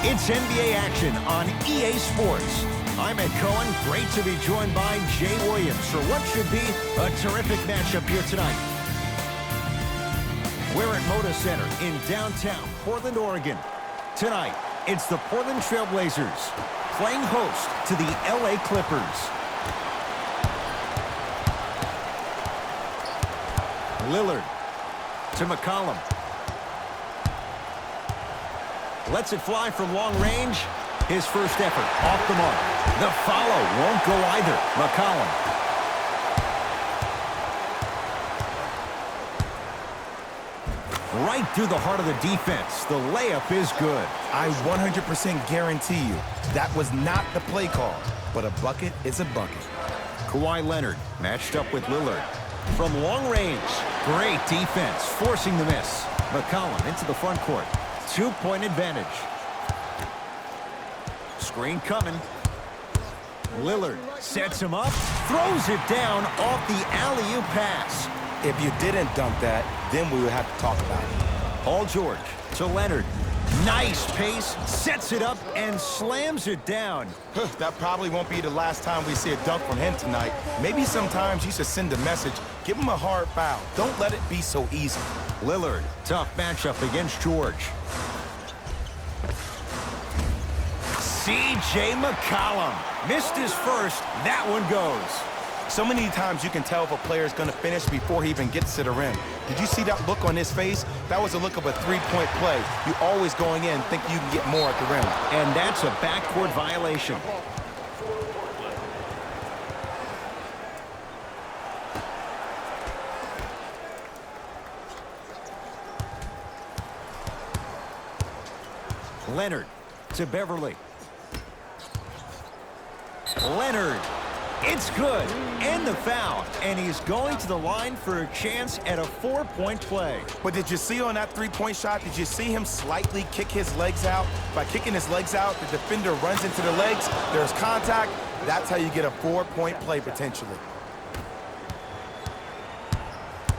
It's NBA action on EA Sports. I'm Ed Cohen. Great to be joined by Jay Williams for what should be a terrific matchup here tonight. We're at Moda Center in downtown Portland, Oregon. Tonight, it's the Portland Trail Blazers playing host to the LA Clippers. Lillard to McCollum. Lets it fly from long range. His first effort off the mark. The follow won't go either. McCollum. Right through the heart of the defense. The layup is good. I 100% guarantee you that was not the play call, but a bucket is a bucket. Kawhi Leonard matched up with Lillard. From long range, great defense, forcing the miss. McCollum into the front court. 2-point advantage. Screen coming. Lillard sets him up, throws it down off the alley-oop pass. If you didn't dunk that, then we would have to talk about it. Paul George to Leonard. Nice pace, sets it up, and slams it down. That probably won't be the last time we see a dunk from him tonight. Maybe sometimes you should send a message. Give him a hard foul. Don't let it be so easy. Lillard, tough matchup against George. C.J. McCollum missed his first. That one goes. So many times you can tell if a player is going to finish before he even gets to the rim. Did you see that look on his face? That was a look of a three-point play. You always going in thinking you can get more at the rim. And that's a backcourt violation. Leonard to Beverly. Leonard. It's good. And the foul. And he's going to the line for a chance at a 4-point play. But did you see on that three-point shot, did you see him slightly kick his legs out? By kicking his legs out, the defender runs into the legs. There's contact. That's how you get a 4-point play potentially.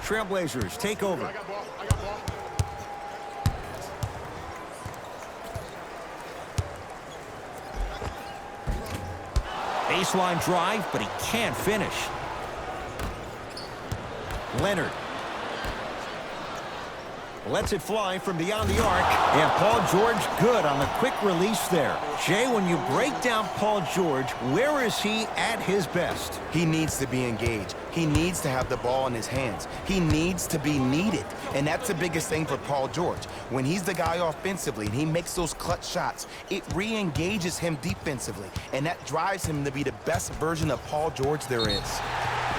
Trailblazers take over. Baseline drive, but he can't finish. Leonard lets it fly from beyond the arc. And Paul George good on the quick release there. Jay, when you break down Paul George, where is he at his best? He needs to be engaged. He needs to have the ball in his hands. He needs to be needed. And that's the biggest thing for Paul George. When he's the guy offensively and he makes those clutch shots, it re-engages him defensively. And that drives him to be the best version of Paul George there is.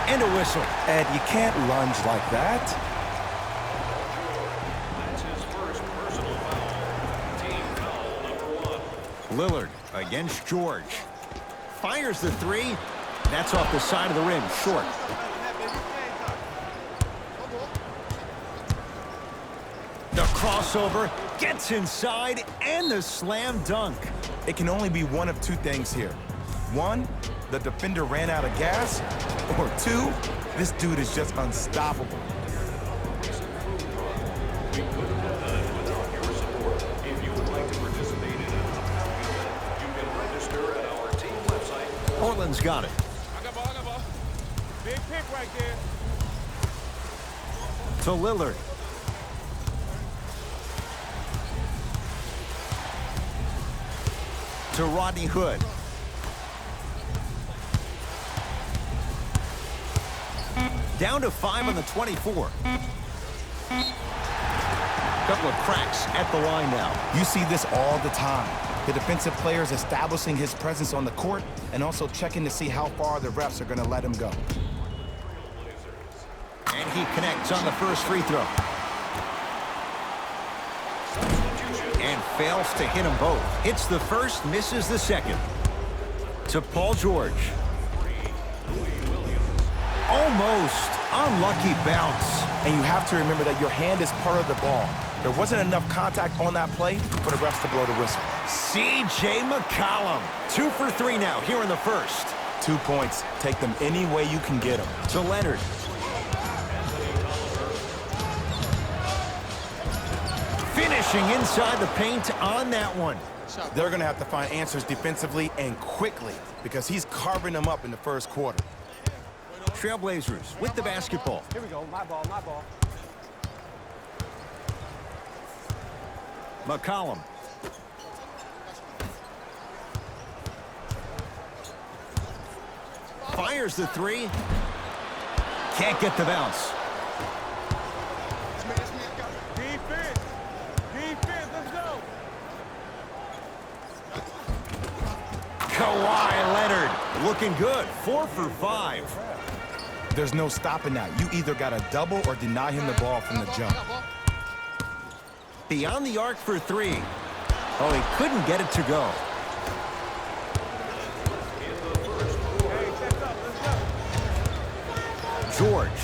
And a whistle. Ed, you can't lunge like that. Lillard against George. Fires the three. That's off the side of the rim, short. The crossover gets inside, and the slam dunk. It can only be one of two things here. One, the defender ran out of gas. Or two, this dude is just unstoppable. Portland's got it. I got ball. Big pick right there. To Lillard. To Rodney Hood. Down to 5 on the 24. Couple of cracks at the line now. You see this all the time. The defensive players establishing his presence on the court and also checking to see how far the refs are going to let him go. And he connects on the first free throw. And fails to hit them both. Hits the first, misses the second. To Paul George. Almost unlucky bounce. And you have to remember that your hand is part of the ball. There wasn't enough contact on that play for the refs to blow the whistle. C.J. McCollum. 2 for 3 now here in the first. 2 points. Take them any way you can get them. To Leonard. Pushing inside the paint on that one. They're going to have to find answers defensively and quickly because he's carving them up in the first quarter. Trailblazers with the basketball. Here we go. My ball, my ball. McCollum. Fires the three. Can't get the bounce. Defense. Defense, let's go. Kawhi Leonard looking good. 4 for 5. There's no stopping that. You either got to double or deny him the ball from the jump. Beyond the arc for 3. Oh, he couldn't get it to go. Hey, check up, let's go. George.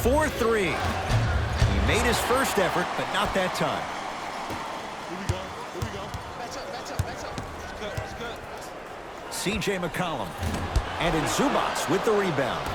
For 3. He made his first effort, but not that time. Here we go. Here we go. Match up. It's good, it's good. C.J. McCollum. And in Zubats with the rebound.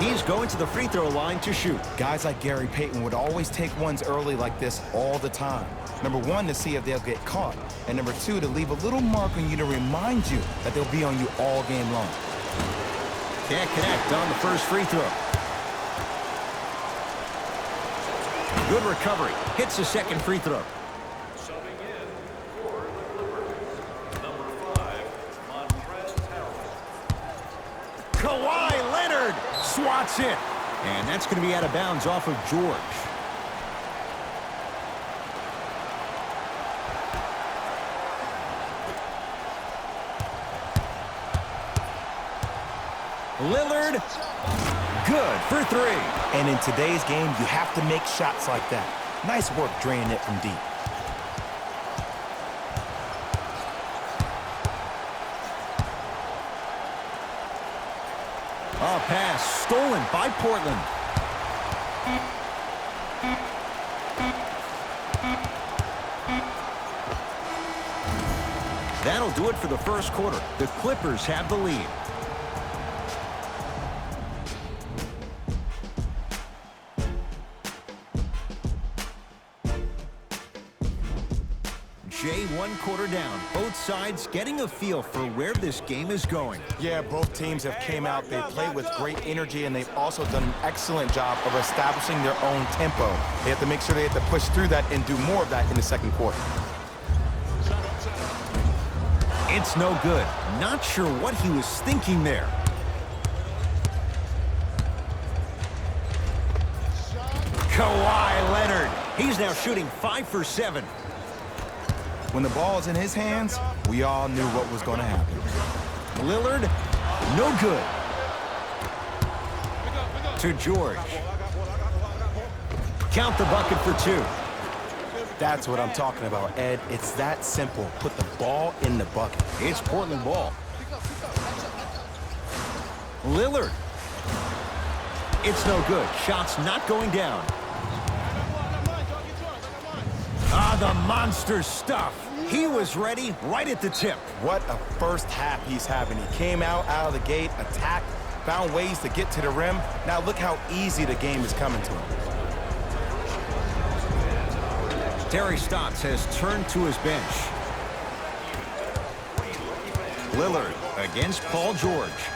He's going to the free throw line to shoot. Guys like Gary Payton would always take ones early like this all the time. Number 1, to see if they'll get caught. And number 2, to leave a little mark on you to remind you that they'll be on you all game long. Can't connect on the first free throw. Good recovery. Hits the second free throw. Subbing in for the Clippers, number 5, Montrezl Harrell. Kawhi Leonard swats it. And that's going to be out of bounds off of George. Lillard, good for 3. And in today's game, you have to make shots like that. Nice work draining it from deep. A pass stolen by Portland. That'll do it for the first quarter. The Clippers have the lead. Jay, 1 quarter down. Both sides getting a feel for where this game is going. Yeah, both teams have came out. They played with great energy, and they've also done an excellent job of establishing their own tempo. They have to make sure they have to push through that and do more of that in the second quarter. It's no good. Not sure what he was thinking there. Kawhi Leonard. He's now shooting 5 for 7. When the ball is in his hands, we all knew what was going to happen. Lillard, no good. To George. Count the bucket for 2. That's what I'm talking about, Ed. It's that simple. Put the ball in the bucket. It's Portland ball. Lillard. It's no good. Shots not going down. Ah, the monster stuff. He was ready right at the tip. What a first half he's having. He came out of the gate, attacked, found ways to get to the rim. Now look how easy the game is coming to him. Terry Stotts has turned to his bench. Lillard against Paul George.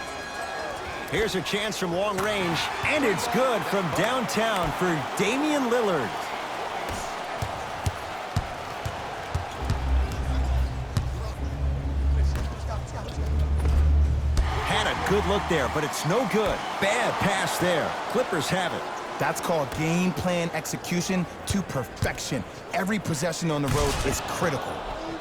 Here's a chance from long range, and it's good from downtown for Damian Lillard. Had a good look there, but it's no good. Bad pass there. Clippers have it. That's called game plan execution to perfection. Every possession on the road is critical.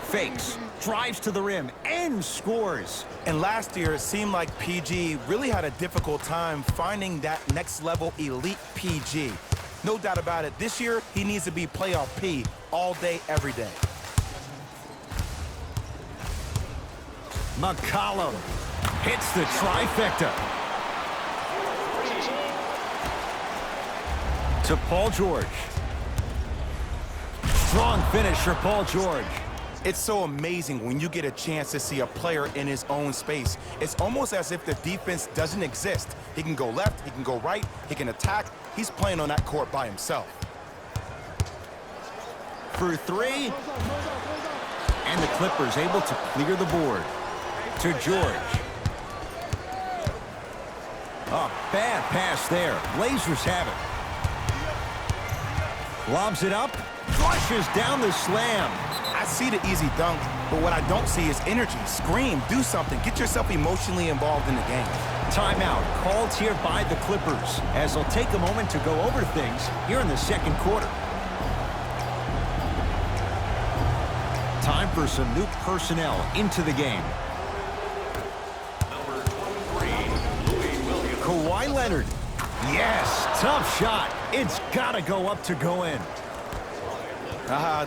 Fakes, drives to the rim, and scores. And last year, it seemed like PG really had a difficult time finding that next level elite PG. No doubt about it, this year, he needs to be playoff P all day, every day. McCollum hits the trifecta. To Paul George. Strong finish for Paul George. It's so amazing when you get a chance to see a player in his own space. It's almost as if the defense doesn't exist. He can go left, he can go right, he can attack. He's playing on that court by himself. For three. And the Clippers able to clear the board. To George. A bad pass there. Blazers have it. Lobs it up. Flushes down the slam. I see the easy dunk, but what I don't see is energy. Scream, do something. Get yourself emotionally involved in the game. Timeout called here by the Clippers as they'll take a moment to go over things here in the second quarter. Time for some new personnel into the game. Number 23, Louis Williams. Kawhi Leonard. Yes, tough shot. It's got to go up to go in.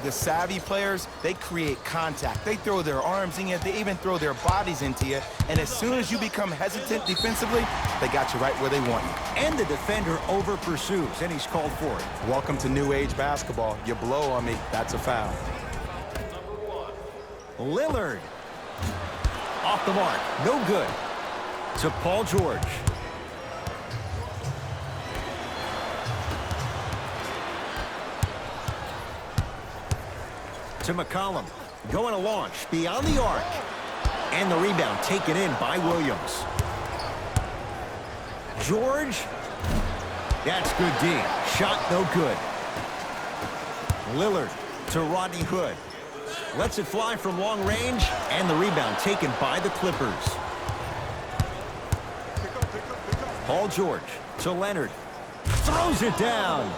The savvy players, they create contact. They throw their arms in you. They even throw their bodies into you. And as soon as you become hesitant defensively, they got you right where they want you. And the defender over pursues, and he's called for it. Welcome to new age basketball. You blow on me, that's a foul. Lillard. Off the mark. No good. To Paul George. To McCollum. Going to launch beyond the arc. And the rebound taken in by Williams. George. That's good D. Shot no good. Lillard to Rodney Hood. Lets it fly from long range, and the rebound taken by the Clippers. Paul George to Leonard. Throws it down.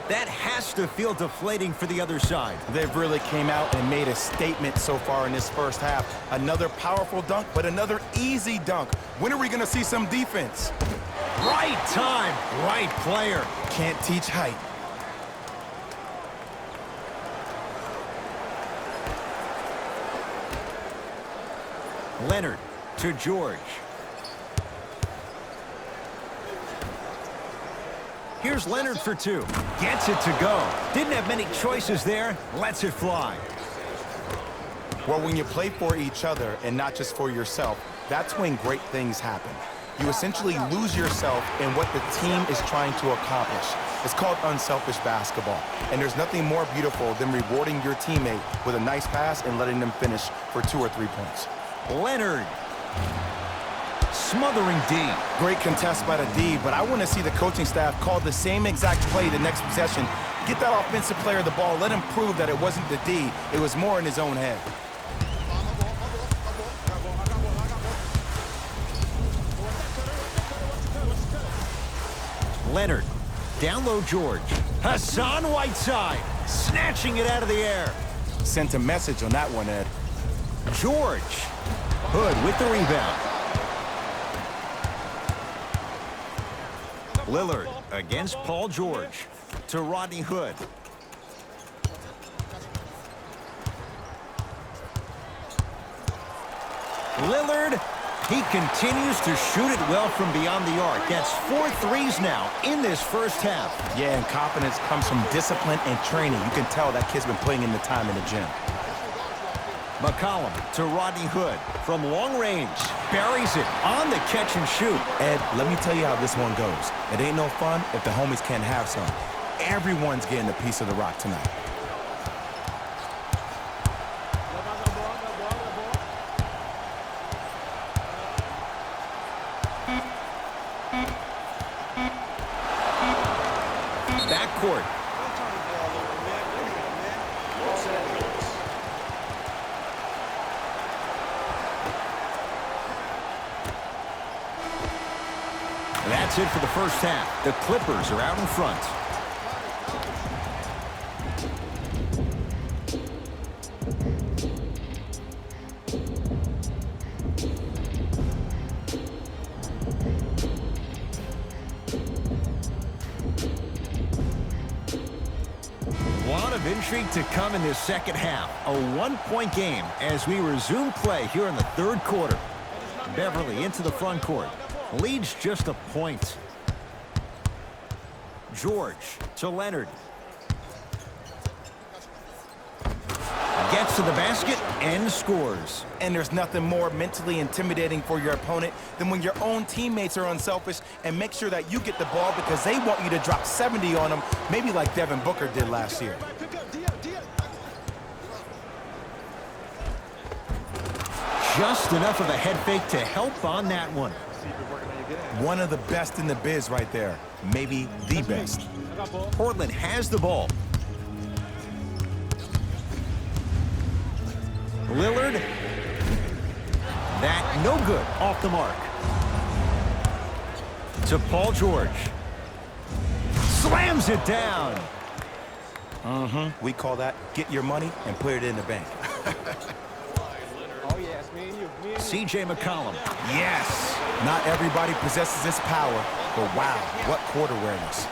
That has to feel deflating for the other side. They've really came out and made a statement so far in this first half. Another powerful dunk, but another easy dunk. When are we going to see some defense? Right time, right player. Can't teach height. Leonard to George. Here's Leonard for two. Gets it to go. Didn't have many choices there. Lets it fly. Well, when you play for each other and not just for yourself, that's when great things happen. You essentially lose yourself in what the team is trying to accomplish. It's called unselfish basketball. And there's nothing more beautiful than rewarding your teammate with a nice pass and letting them finish for 2 or 3 points. Leonard. Smothering D. Great contest by the D, but I want to see the coaching staff call the same exact play the next possession. Get that offensive player the ball. Let him prove that it wasn't the D. It was more in his own head. Leonard. Down low George. Hassan Whiteside. Snatching it out of the air. Sent a message on that one, Ed. George. Hood with the rebound. Lillard against Paul George. To Rodney Hood. Lillard. He continues to shoot it well from beyond the arc. That's 4 threes now in this first half. Yeah, and confidence comes from discipline and training. You can tell that kid's been putting in the time in the gym. McCollum to Rodney Hood from long range. Buries it on the catch and shoot. Ed, let me tell you how this one goes. It ain't no fun if the homies can't have some. Everyone's getting a piece of the rock tonight. Backcourt. That's it for the first half. The Clippers are out in front. lot of intrigue to come in this second half. A one-point game as we resume play here in the third quarter. Beverly into the front court. Leads just a point. George to Leonard. Gets to the basket and scores. And there's nothing more mentally intimidating for your opponent than when your own teammates are unselfish and make sure that you get the ball because they want you to drop 70 on them, maybe like Devin Booker did last year. Just enough of a head fake to help on that one. One of the best in the biz right there. Maybe the best. Portland has the ball. Lillard. That no good. Off the mark. To Paul George. Slams it down. We call that get your money and put it in the bank. CJ McCollum. Yes! Not everybody possesses this power, but wow, what court awareness.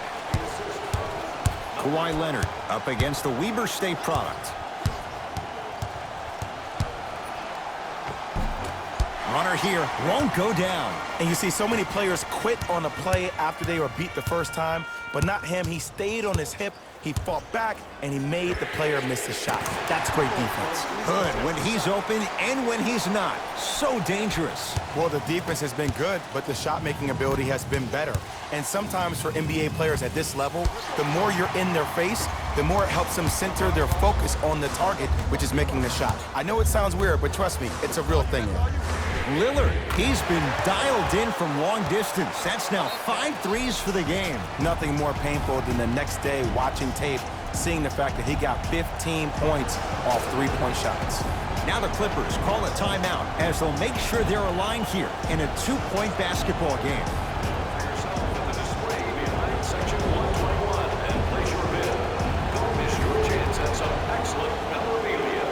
Kawhi Leonard up against the Weber State product. Runner here won't go down. And you see so many players quit on a play after they were beat the first time, but not him. He stayed on his hip, he fought back, and he made the player miss the shot. That's great defense. Good when he's open and when he's not. So dangerous. Well, the defense has been good, but the shot-making ability has been better. And sometimes for NBA players at this level, the more you're in their face, the more it helps them center their focus on the target, which is making the shot. I know it sounds weird, but trust me, it's a real thing. Lillard, he's been dialed in from long distance. That's now 5 threes for the game. Nothing more painful than the next day watching tape, seeing the fact that he got 15 points off three-point shots. Now the Clippers call a timeout as they'll make sure they're aligned here in a 2-point basketball game. Yourself at the display behind section 121 and place your bid. Don't miss your chance at some excellent memorabilia.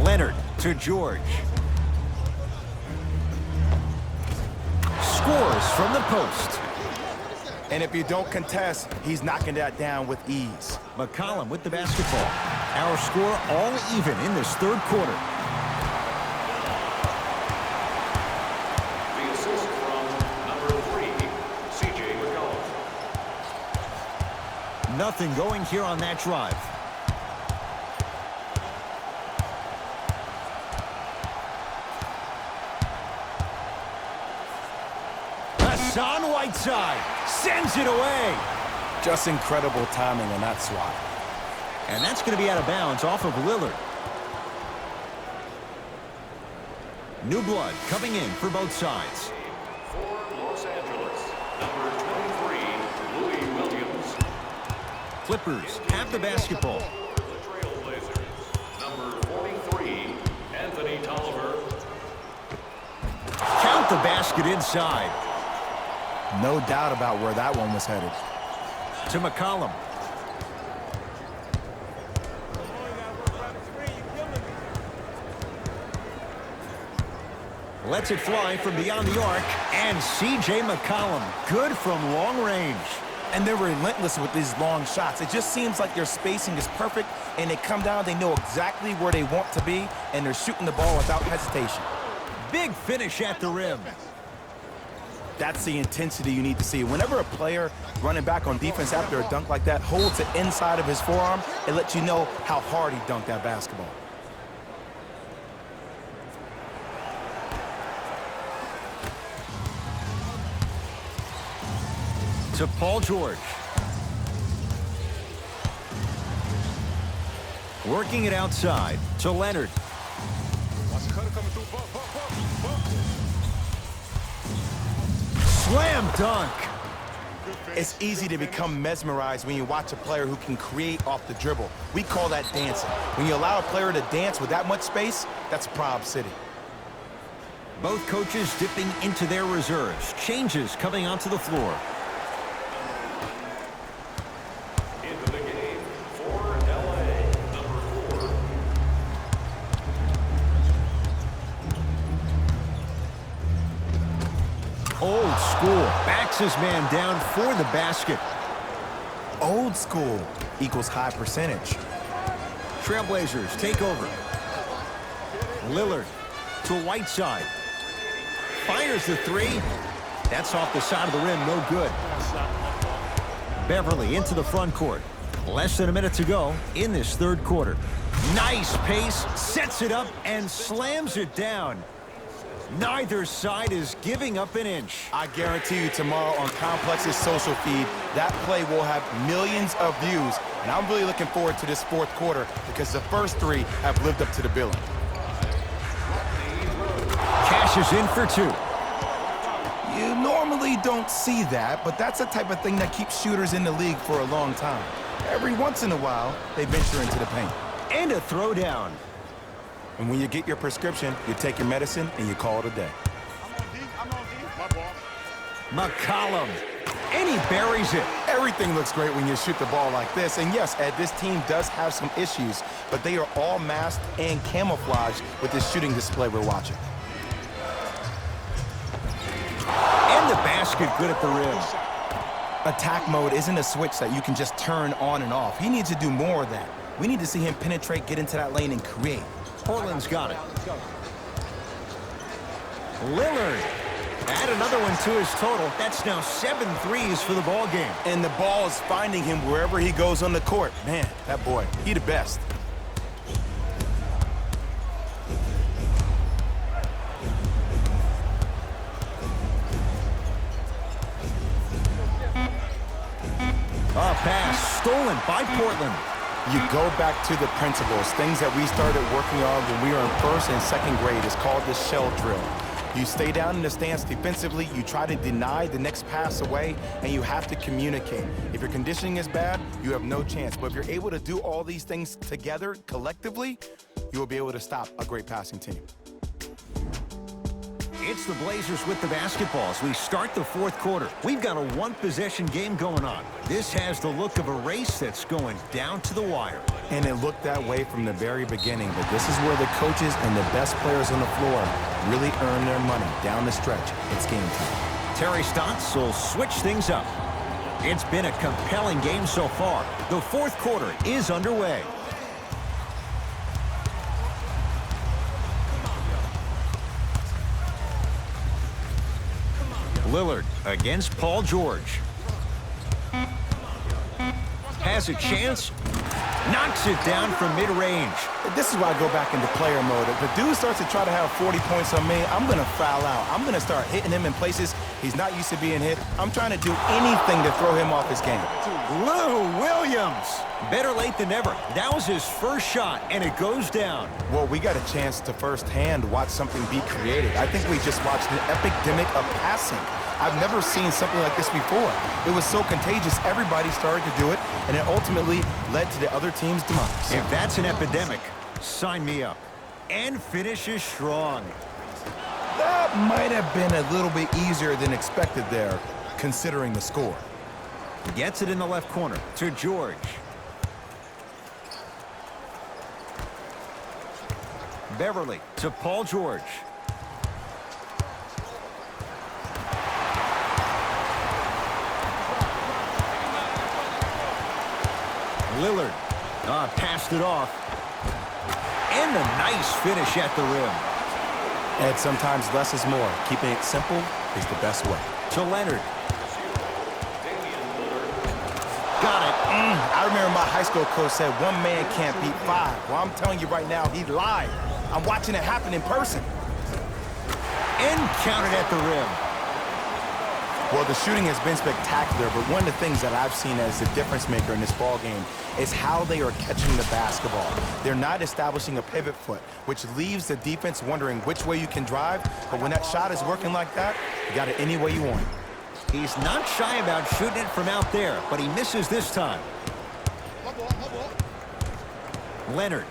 Leonard to George. Scores from the post. And if you don't contest, he's knocking that down with ease. McCollum with the basketball. Our score all even in this third quarter. The assist from number 3, CJ McCollum. Nothing going here on that drive. Hassan Whiteside sends it away. Just incredible timing on that swat. And that's going to be out of bounds off of Lillard. New blood coming in for both sides. For Los Angeles, number 23, Louis Williams. Clippers have the basketball. The Trailblazers, number 43, Anthony Tolliver. Count the basket inside. No doubt about where that one was headed. To McCollum. Lets it fly from beyond the arc. And CJ McCollum, good from long range. And they're relentless with these long shots. It just seems like their spacing is perfect, and they come down, they know exactly where they want to be, and they're shooting the ball without hesitation. Big finish at the rim. That's the intensity you need to see. Whenever a player running back on defense after a dunk like that holds it inside of his forearm, it lets you know how hard he dunked that basketball. To Paul George. Working it outside to Leonard. Slam dunk. It's easy to become mesmerized when you watch a player who can create off the dribble. We call that dancing. When you allow a player to dance with that much space, that's Prob City. Both coaches dipping into their reserves. Changes coming onto the floor. Into the game for LA, number 4. Old school. Backs his man down for the basket. Old school equals high percentage. Trailblazers take over. Lillard to Whiteside. Fires the three. That's off the side of the rim, no good. Beverly into the front court. Less than a minute to go in this third quarter. Nice pace, sets it up, and slams it down. Neither side is giving up an inch. I guarantee you tomorrow on Complex's social feed, that play will have millions of views. And I'm really looking forward to this fourth quarter because the first three have lived up to the billing. Cashes in for two. You normally don't see that, but that's the type of thing that keeps shooters in the league for a long time. Every once in a while, they venture into the paint. And a throwdown. And when you get your prescription, you take your medicine and you call it a day. I'm on D. My ball. McCollum. And he buries it. Everything looks great when you shoot the ball like this. And yes, Ed, this team does have some issues, but they are all masked and camouflaged with this shooting display we're watching. And the basket good at the rim. Attack mode isn't a switch that you can just turn on and off. He needs to do more of that. We need to see him penetrate, get into that lane, and create. Portland's got it. Lillard. Add another one to his total. That's now 7 threes for the ball game. And the ball is finding him wherever he goes on the court. Man, that boy, he the best. A pass stolen by Portland. You go back to the principles, things that we started working on when we were in first and second grade. It's called the shell drill. You stay down in the stance defensively, you try to deny the next pass away, and you have to communicate. If your conditioning is bad, you have no chance. But if you're able to do all these things together, collectively, you will be able to stop a great passing team. It's the Blazers with the basketball as we start the fourth quarter. We've got a one-possession game going on. This has the look of a race that's going down to the wire. And it looked that way from the very beginning, but this is where the coaches and the best players on the floor really earn their money down the stretch. It's game time. Terry Stotts will switch things up. It's been a compelling game so far. The fourth quarter is underway. Lillard against Paul George. Has a chance. Knocks it down from mid-range. This is why I go back into player mode. If the dude starts to try to have 40 points on me, I'm going to foul out. I'm going to start hitting him in places he's not used to being hit. I'm trying to do anything to throw him off his game. Lou Williams. Better late than never. That was his first shot, and it goes down. Well, we got a chance to firsthand watch something be created. I think we just watched an epidemic of passing. I've never seen something like this before. It was so contagious, everybody started to do it, and it ultimately led to the other team's demise. If that's an epidemic, sign me up. And finishes strong. That might have been a little bit easier than expected there, considering the score. Gets it in the left corner to George. Beverly to Paul George. Lillard passed it off. And a nice finish at the rim. And sometimes less is more. Keeping it simple is the best way. To Leonard. Got it. I remember my high school coach said one man can't beat five. Well, I'm telling you right now, he lied. I'm watching it happen in person. And counted at the rim. Well, the shooting has been spectacular, but one of the things that I've seen as the difference maker in this ball game is how they are catching the basketball. They're not establishing a pivot foot, which leaves the defense wondering which way you can drive, but when that shot is working like that, you got it any way you want. He's not shy about shooting it from out there, but he misses this time. My ball. Leonard.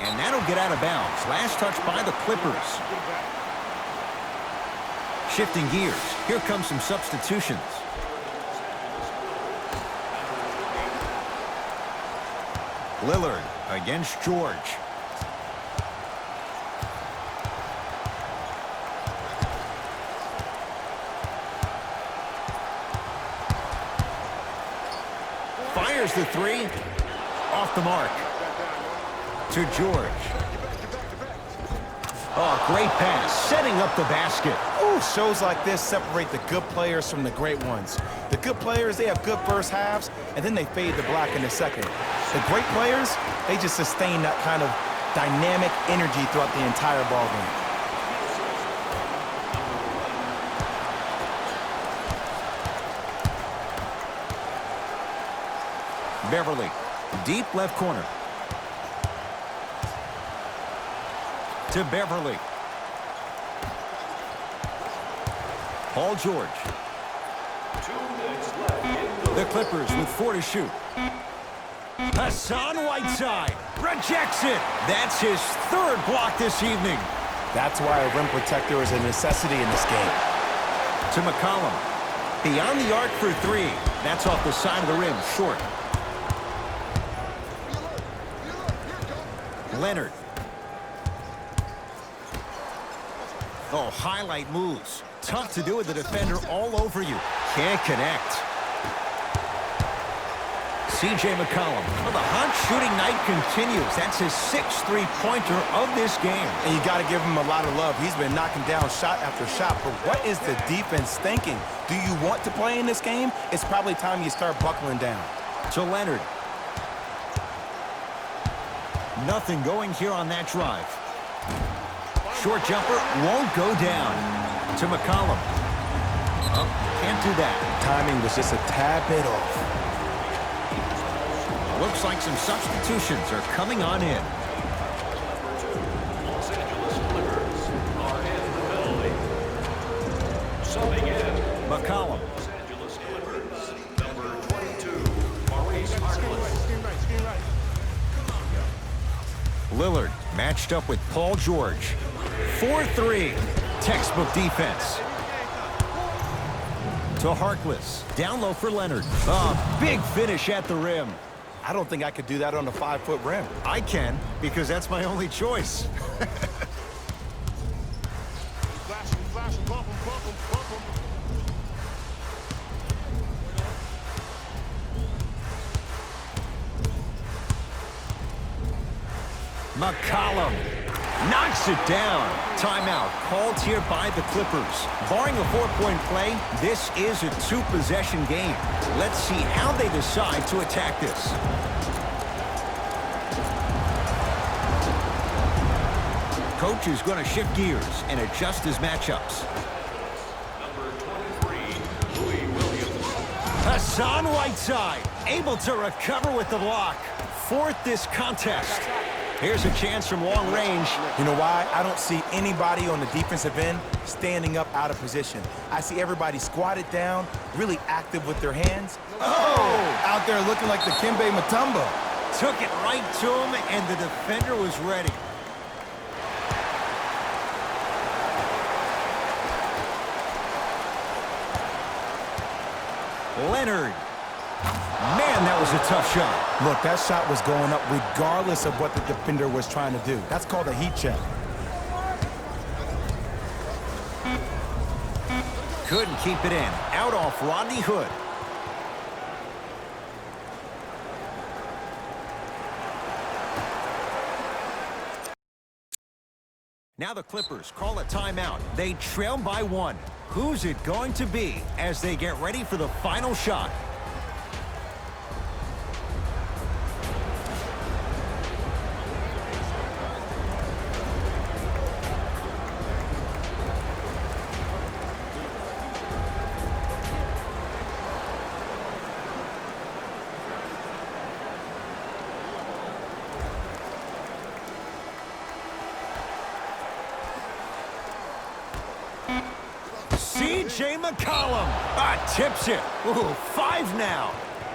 And that'll get out of bounds. Last touch by the Clippers. Shifting gears. Here comes some substitutions. Lillard against George. There's the three. Off the mark. To George. Oh, great pass. Setting up the basket. Ooh, shows like this separate the good players from the great ones. The good players, they have good first halves, and then they fade to black in the second. The great players, they just sustain that kind of dynamic energy throughout the entire ballgame. Beverly, deep left corner. To Beverly. Paul George. 2 minutes left. The Clippers with 4 to shoot. Hassan Whiteside rejects it. That's his 3rd block this evening. That's why a rim protector is a necessity in this game. To McCollum. Beyond the arc for 3. That's off the side of the rim, short. Leonard. Oh, highlight moves. Tough to do with the defender all over you. Can't connect. C.J. McCollum. Well, the hot shooting night continues. That's his 6th three-pointer of this game. And you got to give him a lot of love. He's been knocking down shot after shot. But what is the defense thinking? Do you want to play in this game? It's probably time you start buckling down. To Leonard. Nothing going here on that drive. Short jumper won't go down. To McCollum. Oh, can't do that. Timing was just a tad bit off. Looks like some substitutions are coming on in. Los Angeles Clippers are in the penalty. Subbing in. McCollum. Los Angeles Clippers, number 22, Maurice Harkless. Lillard matched up with Paul George. 4-3. Textbook defense. To Harkless. Down low for Leonard. Big finish at the rim. I don't think I could do that on a 5-foot rim. I can, because that's my only choice. Flash him, bump him. McCollum knocks it down. Timeout called here by the Clippers. Barring a 4-point play, this is a 2-possession game. Let's see how they decide to attack this. Coach is going to shift gears and adjust his matchups. Number 23, Louis Williams. Hassan Whiteside able to recover with the block. 4th this contest. Here's a chance from long range. You know why? I don't see anybody on the defensive end standing up out of position. I see everybody squatted down, really active with their hands. Oh! Out there looking like the Kimbe Mutombo. Took it right to him, and the defender was ready. Leonard. Man, that was a tough shot. Look, that shot was going up regardless of what the defender was trying to do. That's called a heat check. Couldn't keep it in. Out off Rodney Hood. Now the Clippers call a timeout. They trail by 1. Who's it going to be as they get ready for the final shot? C.J. McCollum tips it. Ooh, 5 now.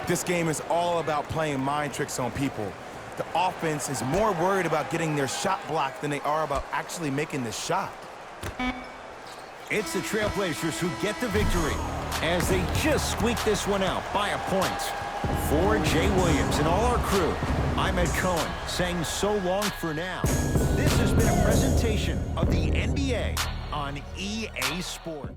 This game is all about playing mind tricks on people. The offense is more worried about getting their shot blocked than they are about actually making the shot. It's the Trailblazers who get the victory as they just squeak this one out by a point. For Jay Williams and all our crew, I'm Ed Cohen saying so long for now. This has been a presentation of the NBA on EA Sports.